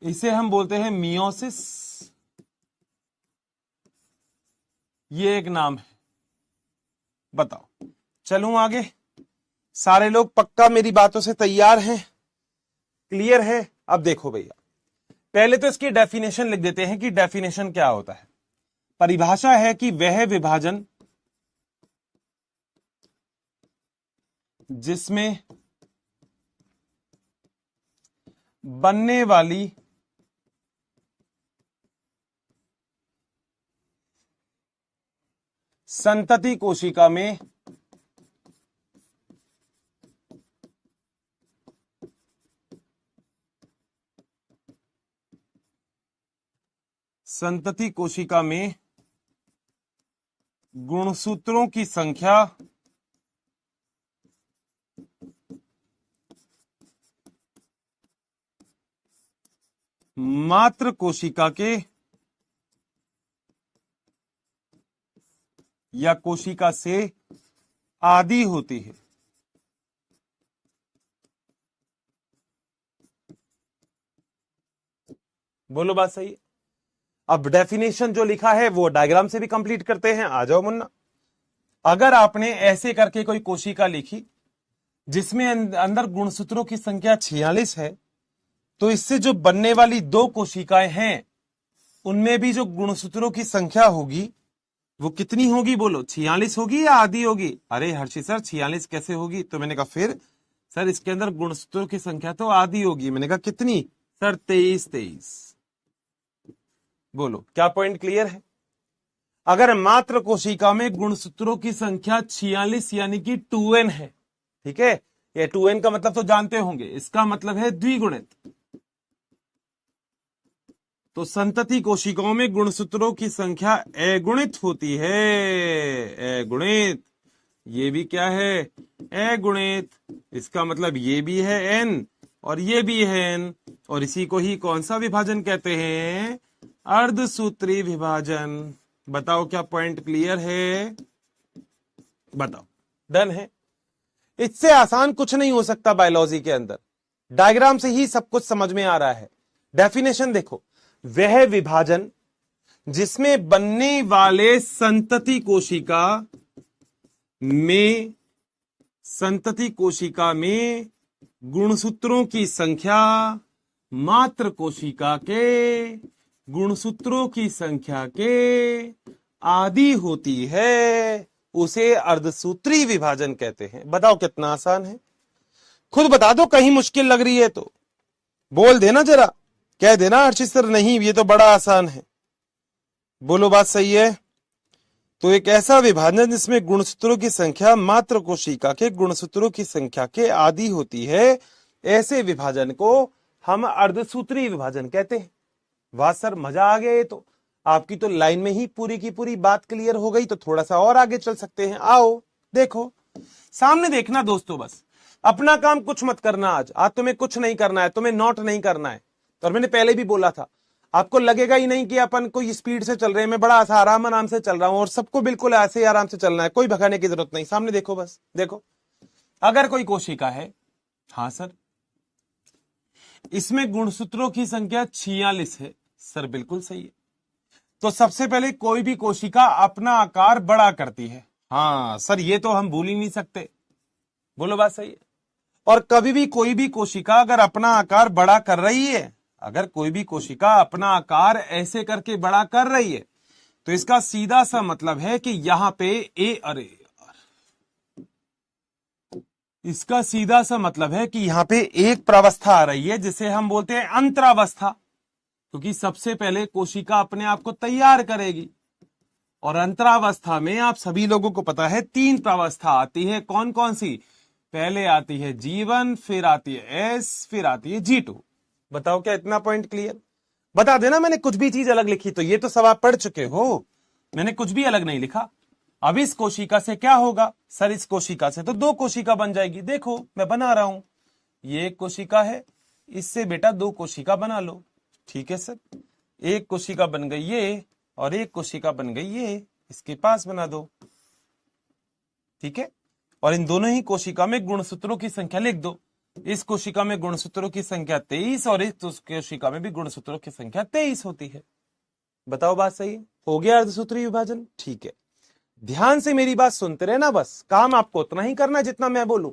इसे हम बोलते हैं मियोसिस, ये एक नाम है। बताओ, चलूं आगे? सारे लोग पक्का मेरी बातों से तैयार हैं, क्लियर है? अब देखो भैया, पहले तो इसकी डेफिनेशन लिख देते हैं कि डेफिनेशन क्या होता है। परिभाषा है कि वह विभाजन जिसमें बनने वाली संतति कोशिका में संतति कोशिका में गुणसूत्रों की संख्या मात्र कोशिका के या कोशिका से आदि होती है। बोलो बात सही है? अब डेफिनेशन जो लिखा है वो डायग्राम से भी कंप्लीट करते हैं। आ जाओ मुन्ना। अगर आपने ऐसे करके कोई कोशिका लिखी जिसमें अंदर गुणसूत्रों की संख्या 46 है, तो इससे जो बनने वाली दो कोशिकाएं हैं उनमें भी जो गुणसूत्रों की संख्या होगी वो कितनी होगी? बोलो, 46 होगी या आधी होगी? अरे हर्षित सर 46 कैसे होगी? तो मैंने कहा फिर सर इसके अंदर गुणसूत्रों की संख्या तो आधी होगी। मैंने कहा कितनी? सर 23। बोलो, क्या पॉइंट क्लियर है? अगर मात्र कोशिका में गुणसूत्रों की संख्या 46 यानी कि 2n है, ठीक है, ये 2n का मतलब तो जानते होंगे, इसका मतलब है द्विगुणित। तो संतति कोशिकाओं में गुणसूत्रों की संख्या अगुणित होती है। अगुणित, ये भी क्या है? अगुणित। इसका मतलब ये भी है n और ये भी है n, और इसी को ही कौन सा विभाजन कहते हैं? अर्धसूत्री विभाजन। बताओ, क्या पॉइंट क्लियर है? बताओ, डन है? इससे आसान कुछ नहीं हो सकता बायोलॉजी के अंदर। डायग्राम से ही सब कुछ समझ में आ रहा है। डेफिनेशन देखो, वह विभाजन जिसमें बनने वाले संतति कोशिका में गुणसूत्रों की संख्या मात्र कोशिका के गुणसूत्रों की संख्या के आधी होती है, उसे अर्धसूत्री विभाजन कहते हैं। बताओ कितना आसान है? खुद बता दो, कहीं मुश्किल लग रही है तो बोल देना, जरा कह देना हर्षित सर नहीं ये तो बड़ा आसान है। बोलो बात सही है? तो एक ऐसा विभाजन जिसमें गुणसूत्रों की संख्या मात्र कोशिका के गुणसूत्रों की संख्या के आधी होती है, ऐसे विभाजन को हम अर्धसूत्री विभाजन कहते हैं। वाह सर, मजा आ गया। ये तो आपकी तो लाइन में ही पूरी की पूरी बात क्लियर हो गई। तो थोड़ा सा और आगे चल सकते हैं। आओ देखो, सामने देखना दोस्तों, बस अपना काम कुछ मत करना। आज तुम्हें कुछ नहीं करना है, तुम्हें नोट नहीं करना है। और मैंने पहले भी बोला था, आपको लगेगा ही नहीं कि अपन कोई स्पीड से चल रहे हैं, मैं बड़ा आराम से चल रहा हूं, और सबको बिल्कुल ऐसे ही आराम से चलना है, कोई भगाने की जरूरत नहीं। सामने देखो, बस देखो, अगर कोई कोशिका है, हाँ सर इसमें गुणसूत्रों की संख्या 46 है, सर बिल्कुल सही है। तो सबसे पहले कोई भी कोशिका अपना आकार बड़ा करती है। हाँ सर, ये तो हम भूल ही नहीं सकते। बोलो बात सही है? और कभी भी कोई भी कोशिका अगर अपना आकार बड़ा कर रही है, अगर कोई भी कोशिका अपना आकार ऐसे करके बड़ा कर रही है, तो इसका सीधा सा मतलब है कि यहां पे इसका सीधा सा मतलब है कि यहां पे एक प्रावस्था आ रही है जिसे हम बोलते हैं अंतरावस्था, क्योंकि सबसे पहले कोशिका अपने आप को तैयार करेगी। और अंतरावस्था में आप सभी लोगों को पता है 3 प्रावस्था आती है। कौन कौन सी? पहले आती है G1, फिर आती है S, फिर आती है G2। बताओ, क्या इतना पॉइंट क्लियर? बता देना मैंने कुछ भी चीज अलग लिखी तो। ये तो सब आप पढ़ चुके हो, मैंने कुछ भी अलग नहीं लिखा। अब इस कोशिका से क्या होगा? सर इस कोशिका से तो 2 कोशिका बन जाएगी। देखो मैं बना रहा हूं, ये एक कोशिका है, इससे बेटा 2 कोशिका बना लो। ठीक है सर, एक कोशिका बन गई ये और एक कोशिका बन गई ये, इसके पास बना दो। ठीक है, और इन दोनों ही कोशिका में गुणसूत्रों की संख्या लिख दो। इस कोशिका में गुणसूत्रों की संख्या 23 और इस कोशिका में भी गुणसूत्रों की संख्या 23 होती है। बताओ बात सही है? हो गया अर्धसूत्री विभाजन? ठीक है, ध्यान से मेरी बात सुनते रहना, बस काम आपको उतना ही करना है जितना मैं बोलूं।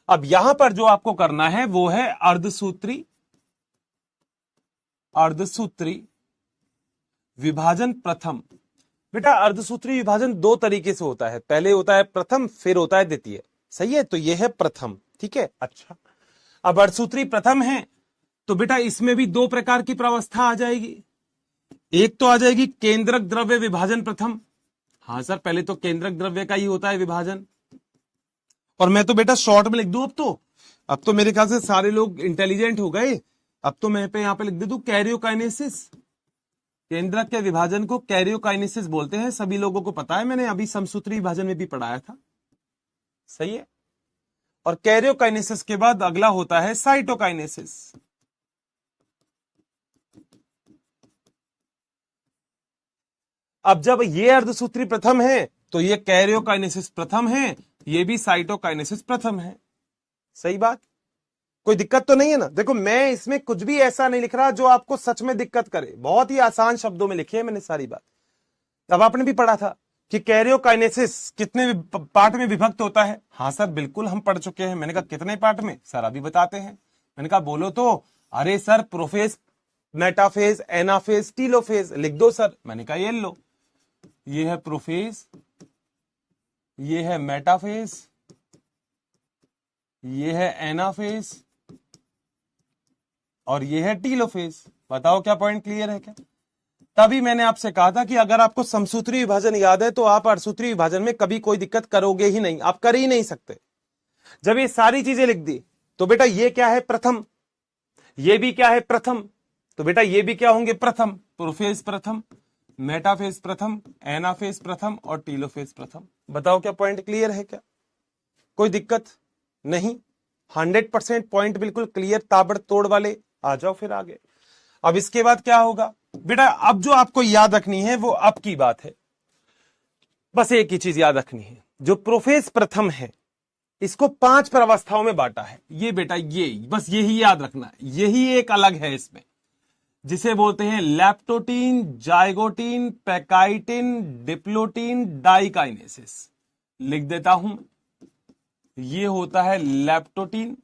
अब यहां पर जो आपको करना है वो है अर्धसूत्री विभाजन प्रथम। बेटा अर्धसूत्री विभाजन दो तरीके से होता है, पहले होता है प्रथम, फिर होता है द्वितीय। सही है, तो यह है प्रथम। ठीक है, अच्छा अब अर्धसूत्री प्रथम है तो बेटा इसमें भी दो प्रकार की प्रावस्था आ जाएगी। एक तो आ जाएगी केंद्रक द्रव्य विभाजन प्रथम। हाँ सर, पहले तो केंद्रक द्रव्य का ही होता है विभाजन, और मैं तो बेटा शॉर्ट में लिख दूं। अब तो मेरे ख्याल से सारे लोग इंटेलिजेंट हो गए। अब तो मैं पे यहां पे लिख दे दूं कैरियोकाइनेसिस। केंद्रक के विभाजन को कैरियोकाइनेसिस बोलते हैं, सभी लोगों को पता है, मैंने अभी समसूत्री विभाजन में भी पढ़ाया था। सही है, और कैरियोकाइनेसिस के बाद अगला होता है साइटोकाइनेसिस। अब जब ये अर्धसूत्री प्रथम है तो ये कैरियोकाइनेसिस प्रथम है, ये भी साइटोकाइनेसिस प्रथम है। सही बात, कोई दिक्कत तो नहीं है ना? देखो मैं इसमें कुछ भी ऐसा नहीं लिख रहा जो आपको सच में दिक्कत करे, बहुत ही आसान शब्दों में लिखी है मैंने सारी बात। अब आपने भी पढ़ा था कि कैरियोकाइनेसिस कितने पार्ट में विभक्त होता है। हाँ सर बिल्कुल हम पढ़ चुके हैं। मैंने कहा कितने पार्ट में? सर अभी बताते हैं। मैंने कहा बोलो तो। अरे sir prophase, metaphase, anaphase, telophase लिख दो सर। मैंने कहा ये लो, ये है प्रोफेज, ये है मेटाफेज, ये है एनाफेज और ये है टीलोफेज। बताओ क्या पॉइंट क्लियर है क्या? तभी मैंने आपसे कहा था कि अगर आपको समसूत्री विभाजन याद है तो आप अर्धसूत्री विभाजन में कभी कोई दिक्कत करोगे ही नहीं, आप कर ही नहीं सकते। जब ये सारी चीजें लिख दी तो बेटा ये क्या है? प्रथम। ये भी क्या है? प्रथम। तो बेटा ये भी क्या होंगे? प्रथम। प्रोफेज प्रथम, मेटाफेज प्रथम, एनाफेज प्रथम और टीलोफेज प्रथम। बताओ क्या पॉइंट क्लियर है क्या? कोई दिक्कत नहीं? 100% पॉइंट बिल्कुल क्लियर, ताबड़तोड़ वाले। आ जाओ फिर आगे। अब इसके बाद क्या होगा बेटा? अब जो आपको याद रखनी है वो अब की बात है। बस एक ही चीज याद रखनी है, जो प्रोफेज प्रथम है इसको 5 प्रावस्थाओं में बांटा है। ये बेटा ये बस यही याद रखना है, यही एक अलग है इसमें, जिसे बोलते हैं लैप्टोटीन, जाइगोटीन, पैकाइटिन, डिप्लोटीन, डाइकाइनेसिस। लिख देता हूं, ये होता है लैप्टोटीन,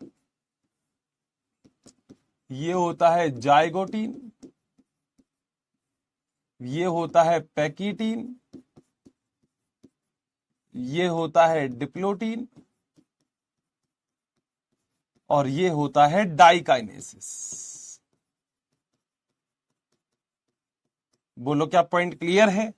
ये होता है जाइगोटीन, ये होता है पैकीटीन, ये होता है डिप्लोटीन और ये होता है डाइकाइनेसिस। बोलो क्या पॉइंट क्लियर है?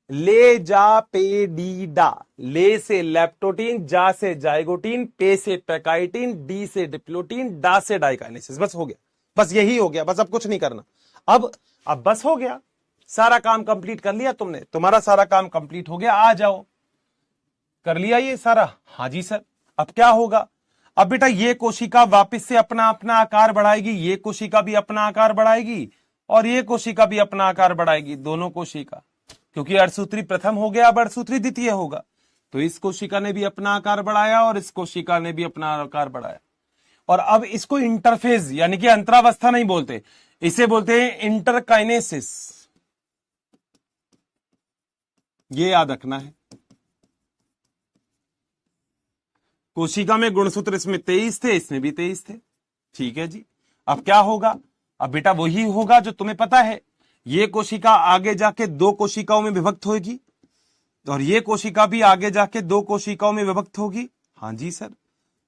ले जा पे डी डा। ले से लैप्टोटीन, जा से जाइगोटीन, पे से पैकाइटिन, डी से डिप्लोटीन, डा से डाइकाइनेसिस। बस हो गया, बस यही हो गया, बस अब कुछ नहीं करना। अब बस हो गया, सारा काम कंप्लीट कर लिया तुमने, तुम्हारा सारा काम कंप्लीट हो गया। आ जाओ, कर लिया ये सारा? हाँ जी सर। अब क्या होगा? अब बेटा ये कोशिका वापस से अपना अपना आकार बढ़ाएगी, ये कोशिका भी अपना आकार बढ़ाएगी और ये कोशिका भी अपना आकार बढ़ाएगी, दोनों कोशिका, क्योंकि अर्धसूत्री प्रथम हो गया, अब अर्धसूत्री द्वितीय होगा। तो इस कोशिका ने भी अपना आकार बढ़ाया और इस कोशिका ने भी अपना आकार बढ़ाया। और अब इसको इंटरफेज यानी कि अंतरावस्था नहीं बोलते, इसे बोलते हैं इंटरकाइनेसिस। ये याद रखना है। कोशिका में गुणसूत्र इसमें 23 थे, इसमें भी 23 थे। ठीक है जी। अब क्या होगा? अब बेटा वही होगा जो तुम्हें पता है, ये कोशिका आगे जाके 2 कोशिकाओं में विभक्त होगी और ये कोशिका भी आगे जाके 2 कोशिकाओं में विभक्त होगी। हाँ जी सर।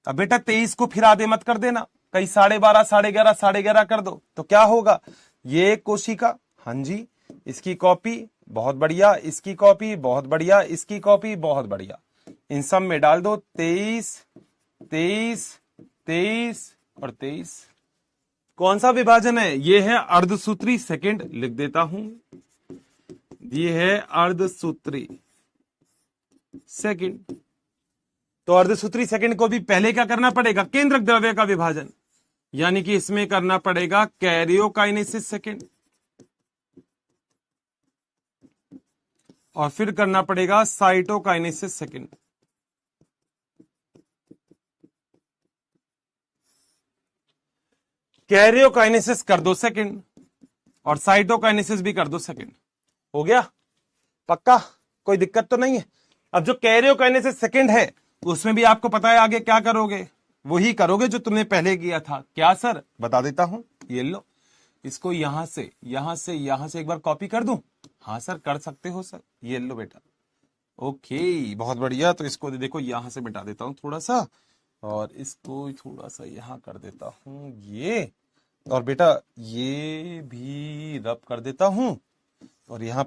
अब बेटा 23 को फिर आधे मत कर देना, कहीं 12.5, 11.5, 11.5 कर दो तो क्या होगा? ये कोशिका, हाँ जी, इसकी कॉपी बहुत बढ़िया, इसकी कॉपी बहुत बढ़िया, इसकी कॉपी बहुत बढ़िया, इन सब में डाल दो 23, 23, 23 और 23। कौन सा विभाजन है? ये है अर्धसूत्री सेकंड। लिख देता हूं, ये है अर्धसूत्री सेकंड। तो अर्धसूत्री सेकंड को भी पहले क्या करना पड़ेगा? केंद्रक द्रव्य का विभाजन, यानी कि इसमें करना पड़ेगा कैरियोकाइनेसिस सेकंड और फिर करना पड़ेगा साइटोकाइनेसिस सेकंड। कैरियोकाइनेसिस कर दो सेकंड और साइटोकाइनेसिस भी कर दो सेकंड। हो गया? पक्का? कोई दिक्कत तो नहीं है? अब जो कैरियोकाइनेसिस सेकंड है उसमें भी आपको पता है आगे क्या करोगे, वही करोगे जो तुमने पहले किया था। क्या सर? बता देता हूं। ये लो, इसको यहां से एक बार कॉपी कर दूं? हाँ सर, कर सकते हो सर। ये लो बेटा। ओके, बहुत बढ़िया। तो इसको देखो यहां से मिटा देता हूं थोड़ा सा, और इसको थोड़ा सा यहां कर देता हूं ये, और बेटा ये भी रब कर देता हूं, और यहां